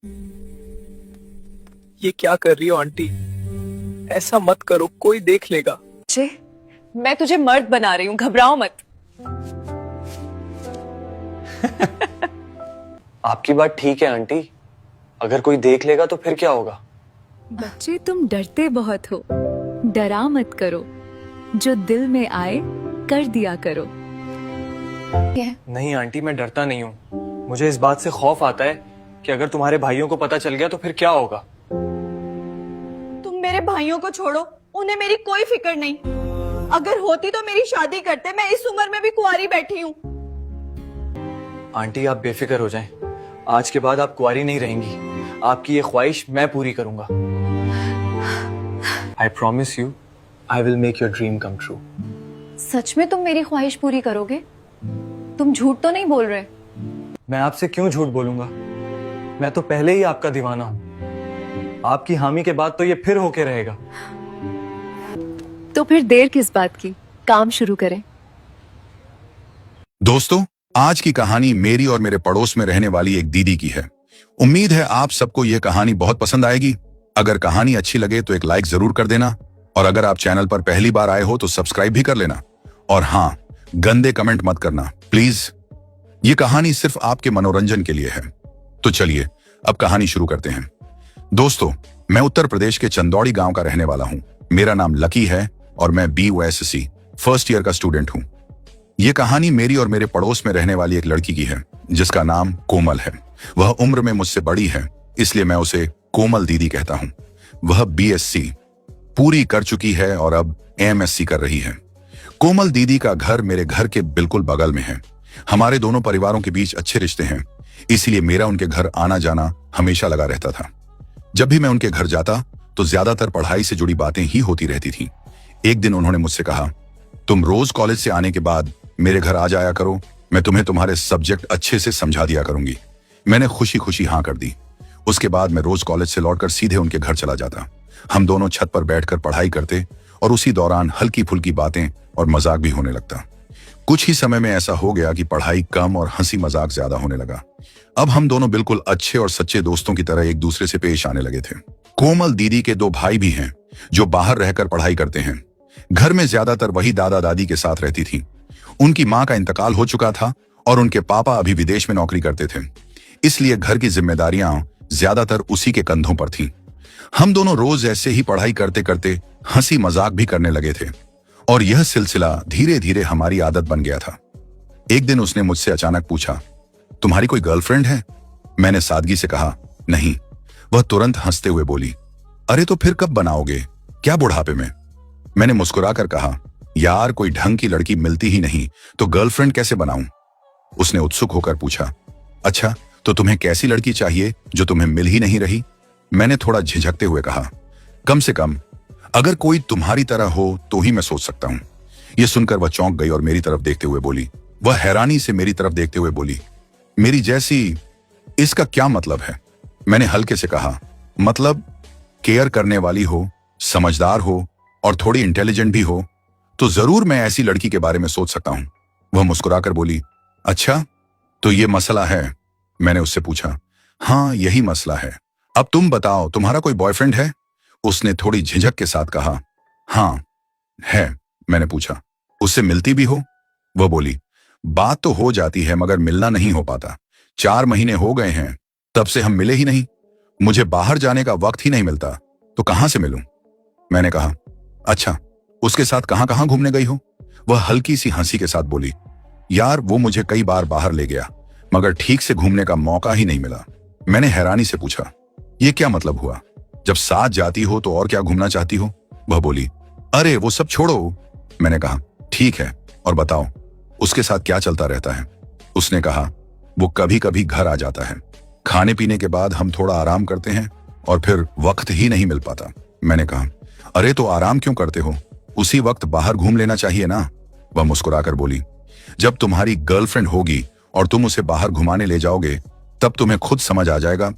ये क्या कर रही हो आंटी? ऐसा मत करो, कोई देख लेगा। मैं तुझे मर्द बना रही हूँ, घबराओ मत। आपकी बात ठीक है आंटी, अगर कोई देख लेगा तो फिर क्या होगा? बच्चे तुम डरते बहुत हो, डरा मत करो, जो दिल में आए कर दिया करो। नहीं आंटी, मैं डरता नहीं हूँ। मुझे इस बात से खौफ आता है कि अगर तुम्हारे भाइयों को पता चल गया तो फिर क्या होगा। तुम मेरे भाइयों को छोड़ो, उन्हें मेरी कोई फिक्र नहीं। अगर होती तो मेरी शादी करते, मैं इस उम्र में भी कुंवारी बैठी हूँ। आंटी आप बेफिक्र हो जाएं, आज के बाद आप कुंवारी नहीं रहेंगी। आपकी ये ख्वाहिश मैं पूरी करूंगा। I promise you, I will make your dream come true. सच में तुम मेरी ख्वाहिश पूरी करोगे? तुम झूठ तो नहीं बोल रहे? मैं आपसे क्यों झूठ बोलूंगा? मैं तो पहले ही आपका दीवाना हूं। आपकी हामी के बाद तो ये फिर होके रहेगा। तो फिर देर किस बात की, काम शुरू करें। दोस्तों, आज की कहानी मेरी और मेरे पड़ोस में रहने वाली एक दीदी की है। उम्मीद है आप सबको यह कहानी बहुत पसंद आएगी। अगर कहानी अच्छी लगे तो एक लाइक जरूर कर देना, और अगर आप चैनल पर पहली बार आए हो तो सब्सक्राइब भी कर लेना। और हाँ, गंदे कमेंट मत करना प्लीज। ये कहानी सिर्फ आपके मनोरंजन के लिए है। तो चलिए अब कहानी शुरू करते हैं। दोस्तों, मैं उत्तर प्रदेश के चंदौड़ी गांव का रहने वाला हूं। मेरा नाम लकी है और मैं BUSC फर्स्ट ईयर का स्टूडेंट हूं। यह कहानी मेरी और मेरे पड़ोस में रहने वाली एक लड़की की है जिसका नाम कोमल है। वह उम्र में मुझसे बड़ी है, इसलिए मैं उसे कोमल दीदी कहता हूं। वह BSc पूरी कर चुकी है और अब MSc कर रही है। कोमल दीदी का घर मेरे घर के बिल्कुल बगल में है। हमारे दोनों परिवारों के बीच अच्छे रिश्ते हैं, इसलिए मेरा उनके घर आना जाना हमेशा लगा रहता था। जब भी मैं उनके घर जाता तो ज्यादातर पढ़ाई से जुड़ी बातें ही होती रहती थी। एक दिन उन्होंने मुझसे कहा, तुम रोज कॉलेज से आने के बाद मेरे घर आ जाया करो, मैं तुम्हें तुम्हारे सब्जेक्ट अच्छे से समझा दिया करूंगी। मैंने खुशी खुशी हाँ कर दी। उसके बाद मैं रोज कॉलेज से लौटकर सीधे उनके घर चला जाता। हम दोनों छत पर बैठकर पढ़ाई करते और उसी दौरान हल्की फुल्की बातें और मजाक भी होने लगता। कुछ ही समय में ऐसा हो गया कि पढ़ाई कम और हंसी मजाक ज्यादा होने लगा। अब हम दोनों बिल्कुल अच्छे और सच्चे दोस्तों की तरह एक दूसरे से पेश आने लगे थे। कोमल दीदी के 2 भाई भी हैं जो बाहर रहकर पढ़ाई करते हैं। घर में ज्यादातर वही दादा दादी के साथ रहती थी। उनकी मां का इंतकाल हो चुका था और उनके पापा अभी विदेश में नौकरी करते थे, इसलिए घर की जिम्मेदारियां ज्यादातर उसी के कंधों पर थीं। हम दोनों रोज ऐसे ही पढ़ाई करते करते हंसी मजाक भी करने लगे थे और यह सिलसिला धीरे धीरे हमारी आदत बन गया था। एक दिन उसने मुझसे अचानक पूछा, तुम्हारी कोई गर्लफ्रेंड है? मैंने सादगी से कहा, नहीं। वह तुरंत हंसते हुए बोली, अरे तो फिर कब बनाओगे, क्या बुढ़ापे में? मैंने मुस्कुराकर कहा, यार कोई ढंग की लड़की मिलती ही नहीं तो गर्लफ्रेंड कैसे बनाऊं? उसने उत्सुक होकर पूछा, अच्छा तो तुम्हें कैसी लड़की चाहिए जो तुम्हें मिल ही नहीं रही? मैंने थोड़ा झिझकते हुए कहा, कम से कम अगर कोई तुम्हारी तरह हो तो ही मैं सोच सकता हूं। यह सुनकर वह चौंक गई और मेरी तरफ देखते हुए बोली, वह हैरानी से मेरी तरफ देखते हुए बोली, मेरी जैसी? इसका क्या मतलब है? मैंने हल्के से कहा, मतलब केयर करने वाली हो, समझदार हो और थोड़ी इंटेलिजेंट भी हो तो जरूर मैं ऐसी लड़की के बारे में सोच सकता हूं। वह मुस्कुराकर बोली, अच्छा तो ये मसला है? मैंने उससे पूछा, हाँ यही मसला है। अब तुम बताओ, तुम्हारा कोई बॉयफ्रेंड है? उसने थोड़ी झिझक के साथ कहा, हाँ है। मैंने पूछा, उससे मिलती भी हो? वह बोली, बात तो हो जाती है मगर मिलना नहीं हो पाता। 4 महीने हो गए हैं तब से हम मिले ही नहीं। मुझे बाहर जाने का वक्त ही नहीं मिलता तो कहां से मिलूं? मैंने कहा, अच्छा उसके साथ कहां कहां घूमने गई हो? वह हल्की सी हंसी के साथ बोली, यार वो मुझे कई बार बाहर ले गया मगर ठीक से घूमने का मौका ही नहीं मिला। मैंने हैरानी से पूछा, यह क्या मतलब हुआ? जब साथ जाती हो तो और क्या घूमना चाहती हो? वह बोली, अरे वो सब छोड़ो। मैंने कहा, ठीक है और बताओ उसके साथ क्या चलता रहता है? उसने कहा, वो कभी कभी घर आ जाता है, खाने पीने के बाद हम थोड़ा आराम करते हैं और फिर वक्त ही नहीं मिल पाता। मैंने कहा, अरे तो आराम क्यों करते हो, उसी वक्त बाहर घूम लेना चाहिए ना। वह मुस्कुराकर बोली, जब तुम्हारी गर्लफ्रेंड होगी और तुम उसे बाहर घुमाने ले जाओगे तब तुम्हें खुद समझ आ जाएगा